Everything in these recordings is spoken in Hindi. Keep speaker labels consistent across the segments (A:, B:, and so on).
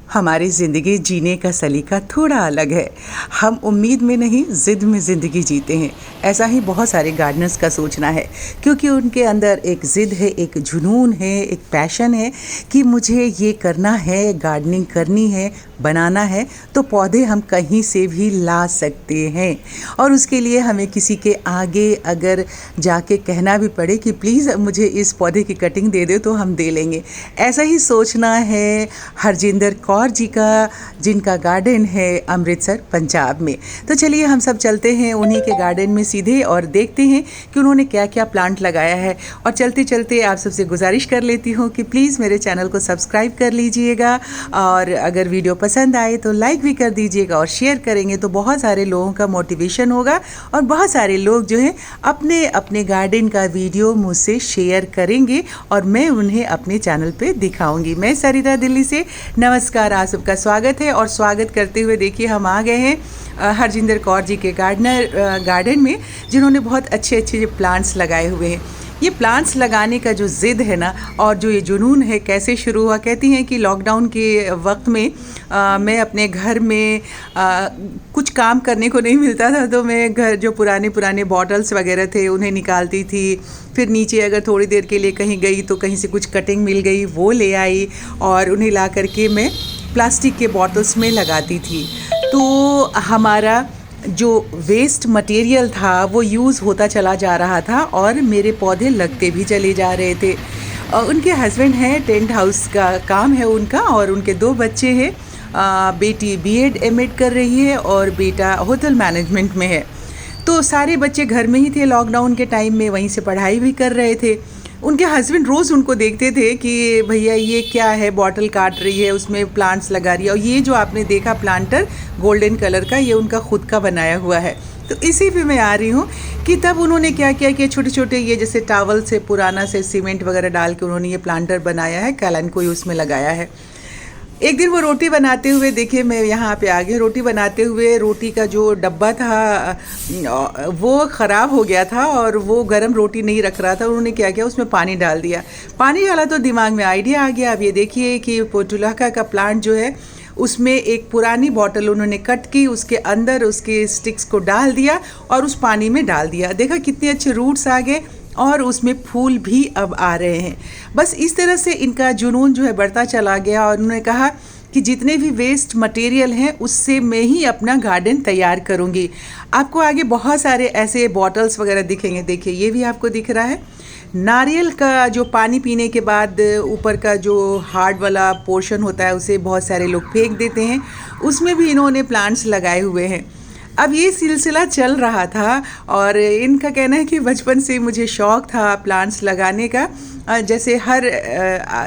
A: हमारी ज़िंदगी जीने का सलीका थोड़ा अलग है। हम उम्मीद में नहीं, ज़िद में ज़िंदगी जीते हैं। ऐसा ही बहुत सारे गार्डनर्स का सोचना है, क्योंकि उनके अंदर एक ज़िद है, एक जुनून है, एक पैशन है कि मुझे ये करना है, गार्डनिंग करनी है, बनाना है। तो पौधे हम कहीं से भी ला सकते हैं और उसके लिए हमें किसी के आगे अगर जाके कहना भी पड़े कि प्लीज़ मुझे इस पौधे की कटिंग दे दो, तो हम दे लेंगे। ऐसा ही सोचना है हरजिंदर कौर जी का, जिनका गार्डन है अमृतसर पंजाब में। तो चलिए हम सब चलते हैं उन्हीं के गार्डन में सीधे और देखते हैं कि उन्होंने क्या क्या प्लांट लगाया है। और चलते चलते आप सबसे गुजारिश कर लेती हूँ कि प्लीज़ मेरे चैनल को सब्सक्राइब कर लीजिएगा और अगर वीडियो पसंद आए तो लाइक भी कर दीजिएगा और शेयर करेंगे तो बहुत सारे लोगों का मोटिवेशन होगा और बहुत सारे लोग जो हैं अपने अपने गार्डन का वीडियो मुझसे शेयर करेंगे और मैं उन्हें अपने चैनल पे दिखाऊंगी। मैं सरिता दिल्ली से नमस्कार, आप सबका स्वागत है। और स्वागत करते हुए देखिए हम आ गए हैं हरजिंदर कौर जी के गार्डन में, जिन्होंने बहुत अच्छे अच्छे प्लांट्स लगाए हुए हैं। ये प्लांट्स लगाने का जो ज़िद है ना और जो ये जुनून है कैसे शुरू हुआ, कहती हैं कि लॉकडाउन के वक्त में मैं अपने घर में कुछ काम करने को नहीं मिलता था, तो मैं घर जो पुराने बॉटल्स वगैरह थे उन्हें निकालती थी। फिर नीचे अगर थोड़ी देर के लिए कहीं गई तो कहीं से कुछ कटिंग मिल गई, वो ले आई और उन्हें ला करके मैं प्लास्टिक के बॉटल्स में लगाती थी। तो हमारा जो वेस्ट मटेरियल था वो यूज़ होता चला जा रहा था और मेरे पौधे लगते भी चले जा रहे थे। उनके हस्बैंड हैं, टेंट हाउस का काम है उनका और उनके 2 बच्चे हैं। बेटी बीएड एमएड कर रही है और बेटा होटल मैनेजमेंट में है। तो सारे बच्चे घर में ही थे लॉकडाउन के टाइम में, वहीं से पढ़ाई भी कर रहे थे। उनके हस्बैंड रोज़ उनको देखते थे कि भैया ये क्या है, बॉटल काट रही है, उसमें प्लांट्स लगा रही है। और ये जो आपने देखा प्लांटर गोल्डन कलर का, ये उनका खुद का बनाया हुआ है। तो इसी पे मैं आ रही हूँ कि तब उन्होंने क्या किया कि छोटे छोटे ये जैसे टावल से पुराना से सीमेंट वगैरह डाल के उन्होंने ये प्लांटर बनाया है, कैलन को उसमें लगाया है। एक दिन वो रोटी बनाते हुए, देखिए मैं यहाँ पे आ गई, रोटी बनाते हुए रोटी का जो डब्बा था वो ख़राब हो गया था और वो गरम रोटी नहीं रख रहा था। उन्होंने क्या किया, उसमें पानी डाल दिया। पानी डाला तो दिमाग में आइडिया आ गया। अब ये देखिए कि पोर्टुलाका का प्लांट जो है उसमें एक पुरानी बॉटल उन्होंने कट की, उसके अंदर उसके स्टिक्स को डाल दिया और उस पानी में डाल दिया। देखा कितने अच्छे रूट्स आ गए और उसमें फूल भी अब आ रहे हैं। बस इस तरह से इनका जुनून जो है बढ़ता चला गया और उन्होंने कहा कि जितने भी वेस्ट मटेरियल हैं उससे मैं ही अपना गार्डन तैयार करूँगी। आपको आगे बहुत सारे ऐसे बॉटल्स वगैरह दिखेंगे। देखिए ये भी आपको दिख रहा है। नारियल का जो पानी पीने के बाद ऊपर का जो हार्ड वाला पोर्शन होता है उसे बहुत सारे लोग फेंक देते हैं, उसमें भी इन्होंने प्लांट्स लगाए हुए हैं। अब ये सिलसिला चल रहा था और इनका कहना है कि बचपन से मुझे शौक़ था प्लांट्स लगाने का, जैसे हर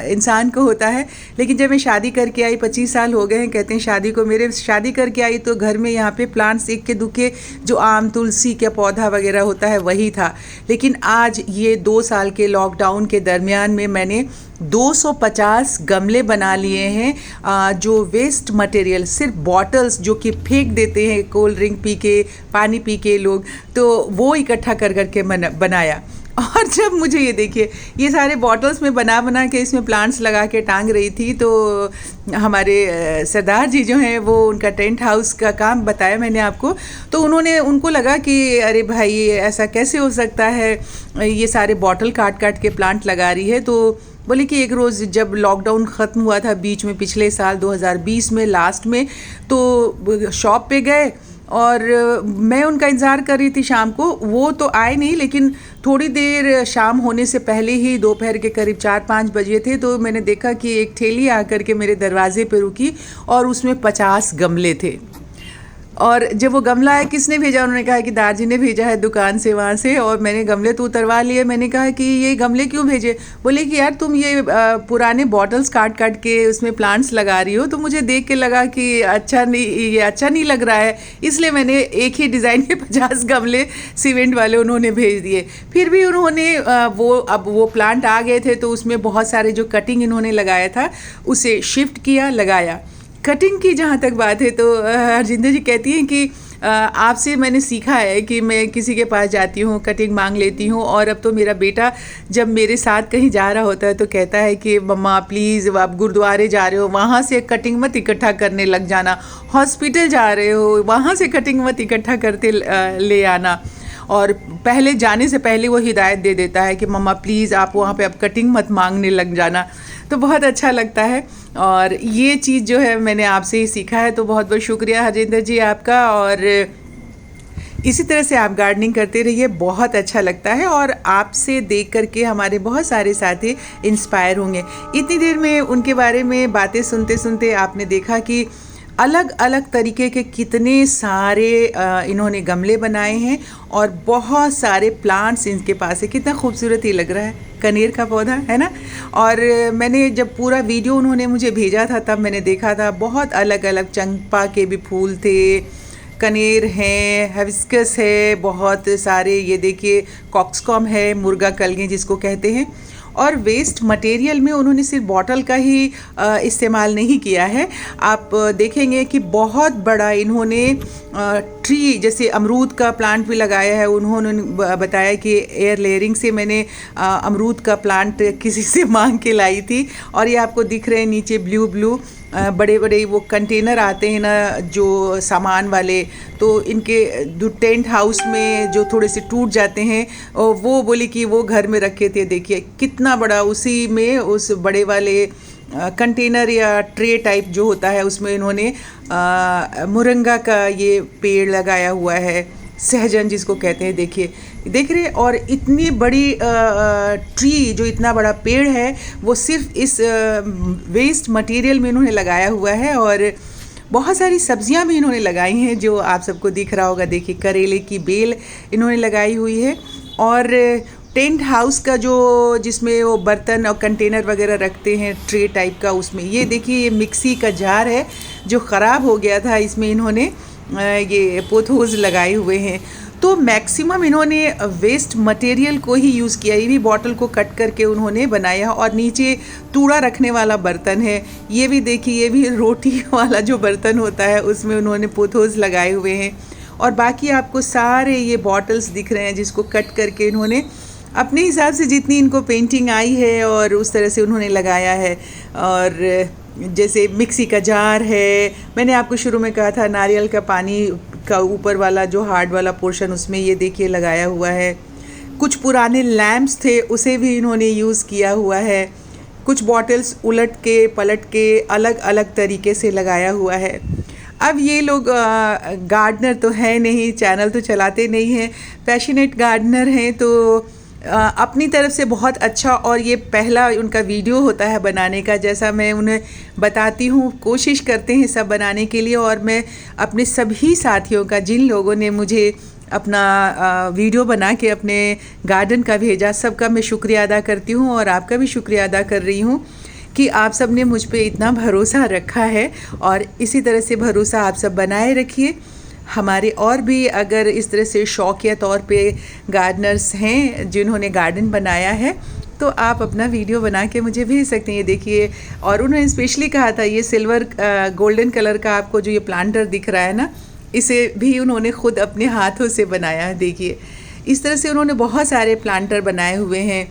A: इंसान को होता है। लेकिन जब मैं शादी करके आई, 25 साल हो गए हैं कहते हैं शादी को, मेरे शादी करके आई तो घर में यहाँ पे प्लांट्स इक्के दुक्के जो आम तुलसी का पौधा वगैरह होता है वही था। लेकिन आज ये 2 साल के लॉकडाउन के दरमियान में मैंने 250 गमले बना लिए हैं। जो वेस्ट मटेरियल, सिर्फ बॉटल्स जो कि फेंक देते हैं कोल्ड ड्रिंक पी के, पानी पी के लोग, तो वो इकट्ठा कर करके बनाया। और जब मुझे ये देखिए ये सारे बॉटल्स में बना के इसमें प्लांट्स लगा के टांग रही थी, तो हमारे सरदार जी जो हैं वो, उनका टेंट हाउस का काम बताया मैंने आपको, तो उनको लगा कि अरे भाई ऐसा कैसे हो सकता है, ये सारे बॉटल काट के प्लांट लगा रही है। तो बोले कि एक रोज़ जब लॉकडाउन ख़त्म हुआ था बीच में, पिछले साल 2020 में लास्ट में, तो शॉप पे गए और मैं उनका इंतज़ार कर रही थी शाम को। वो तो आए नहीं, लेकिन थोड़ी देर शाम होने से पहले ही दोपहर के करीब 4-5 बजे थे, तो मैंने देखा कि एक ठेली आकर के मेरे दरवाजे पे रुकी और उसमें 50 गमले थे। और जब वो गमला है किसने भेजा, उन्होंने कहा कि दादाजी ने भेजा है दुकान से वहाँ से, और मैंने गमले तो उतरवा लिए। मैंने कहा कि ये गमले क्यों भेजे? बोले कि यार तुम ये पुराने बॉटल्स काट के उसमें प्लांट्स लगा रही हो, तो मुझे देख के लगा कि ये अच्छा नहीं लग रहा है, इसलिए मैंने एक ही डिज़ाइन के 50 गमले सीमेंट वाले उन्होंने भेज दिए। फिर भी उन्होंने अब वो प्लांट आ गए थे तो उसमें बहुत सारे जो कटिंग इन्होंने लगाया था उसे शिफ्ट किया, लगाया। कटिंग की जहाँ तक बात है तो हरजिंदर जी कहती हैं कि आपसे मैंने सीखा है कि मैं किसी के पास जाती हूँ, कटिंग मांग लेती हूँ। और अब तो मेरा बेटा जब मेरे साथ कहीं जा रहा होता है तो कहता है कि मम्मा प्लीज़, आप गुरुद्वारे जा रहे हो वहाँ से कटिंग मत इकट्ठा करने लग जाना, हॉस्पिटल जा रहे हो वहाँ से कटिंग मत इकट्ठा करते ले आना। और पहले जाने से पहले वो हिदायत दे देता है कि मम्मा प्लीज़ आप वहाँ पे अब कटिंग मत मांगने लग जाना। तो बहुत अच्छा लगता है, और ये चीज़ जो है मैंने आपसे ही सीखा है। तो बहुत बहुत शुक्रिया हरजिंदर जी आपका, और इसी तरह से आप गार्डनिंग करते रहिए, बहुत अच्छा लगता है। और आपसे देख करके हमारे बहुत सारे साथी इंस्पायर होंगे। इतनी देर में उनके बारे में बातें सुनते सुनते आपने देखा कि अलग अलग तरीके के कितने सारे इन्होंने गमले बनाए हैं, और बहुत सारे प्लांट्स इनके पास है। कितना खूबसूरत ही लग रहा है, कनेर का पौधा है ना। और मैंने जब पूरा वीडियो उन्होंने मुझे भेजा था तब मैंने देखा था बहुत अलग अलग चंपा के भी फूल थे, कनेर हैं, हिबिस्कस है, बहुत सारे, ये देखिए कॉक्सकॉम है, मुर्गा कलगे जिसको कहते हैं। और वेस्ट मटेरियल में उन्होंने सिर्फ बॉटल का ही इस्तेमाल नहीं किया है। आप देखेंगे कि बहुत बड़ा इन्होंने ट्री, जैसे अमरूद का प्लांट भी लगाया है। उन्होंने बताया कि एयर लेयरिंग से मैंने अमरूद का प्लांट किसी से मांग के लाई थी। और ये आपको दिख रहे हैं नीचे ब्लू ब्लू बड़े बड़े वो कंटेनर आते हैं ना जो सामान वाले, तो इनके जो टेंट हाउस में जो थोड़े से टूट जाते हैं, वो बोली कि वो घर में रखे थे। देखिए कितना बड़ा, उसी में उस बड़े वाले कंटेनर या ट्रे टाइप जो होता है उसमें इन्होंने मुरंगा का ये पेड़ लगाया हुआ है, सहजन जिसको कहते हैं। देखिए देख रहे, और इतनी बड़ी ट्री, जो इतना बड़ा पेड़ है वो सिर्फ इस वेस्ट मटेरियल में इन्होंने लगाया हुआ है। और बहुत सारी सब्जियां भी इन्होंने लगाई हैं जो आप सबको दिख रहा होगा। देखिए करेले की बेल इन्होंने लगाई हुई है। और टेंट हाउस का जो, जिसमें वो बर्तन और कंटेनर वगैरह रखते हैं ट्रे टाइप का, उसमें ये देखिए ये मिक्सी का जार है जो ख़राब हो गया था, इसमें इन्होंने ये पोथोस लगाए हुए हैं। तो मैक्सिमम इन्होंने वेस्ट मटेरियल को ही यूज़ किया। ये भी बॉटल को कट करके उन्होंने बनाया। और नीचे तूड़ा रखने वाला बर्तन है, ये भी देखिए, ये भी रोटी वाला जो बर्तन होता है उसमें उन्होंने पोथोस लगाए हुए हैं। और बाकी आपको सारे ये बॉटल्स दिख रहे हैं जिसको कट करके इन्होंने अपने हिसाब से जितनी इनको पेंटिंग आई है और उस तरह से उन्होंने लगाया है। और जैसे मिक्सी का जार है, मैंने आपको शुरू में कहा था नारियल का पानी का ऊपर वाला जो हार्ड वाला पोर्शन, उसमें ये देखिए लगाया हुआ है। कुछ पुराने लैम्प्स थे उसे भी इन्होंने यूज़ किया हुआ है। कुछ बॉटल्स उलट के पलट के अलग अलग तरीके से लगाया हुआ है। अब ये लोग गार्डनर तो है नहीं, चैनल तो चलाते नहीं हैं, पैशनेट गार्डनर हैं, तो अपनी तरफ से बहुत अच्छा, और ये पहला उनका वीडियो होता है बनाने का। जैसा मैं उन्हें बताती हूँ, कोशिश करते हैं सब बनाने के लिए। और मैं अपने सभी साथियों का, जिन लोगों ने मुझे अपना वीडियो बना के अपने गार्डन का भेजा, सबका मैं शुक्रिया अदा करती हूँ। और आपका भी शुक्रिया अदा कर रही हूँ कि आप सब ने मुझ पे इतना भरोसा रखा है। और इसी तरह से भरोसा आप सब बनाए रखिए। हमारे और भी अगर इस तरह से शौकिया तौर पे गार्डनर्स हैं जिन्होंने गार्डन बनाया है, तो आप अपना वीडियो बना के मुझे भेज सकते हैं। ये देखिए, और उन्होंने स्पेशली कहा था ये सिल्वर गोल्डन कलर का आपको जो ये प्लांटर दिख रहा है ना, इसे भी उन्होंने ख़ुद अपने हाथों से बनाया है। देखिए इस तरह से उन्होंने बहुत सारे प्लांटर बनाए हुए हैं।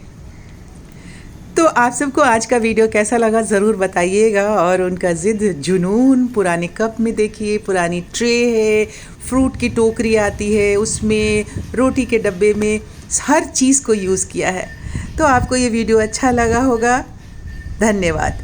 A: तो आप सबको आज का वीडियो कैसा लगा ज़रूर बताइएगा। और उनका ज़िद जुनून, पुराने कप में देखिए पुरानी ट्रे है, फ्रूट की टोकरी आती है उसमें, रोटी के डब्बे में, हर चीज़ को यूज़ किया है। तो आपको ये वीडियो अच्छा लगा होगा। धन्यवाद।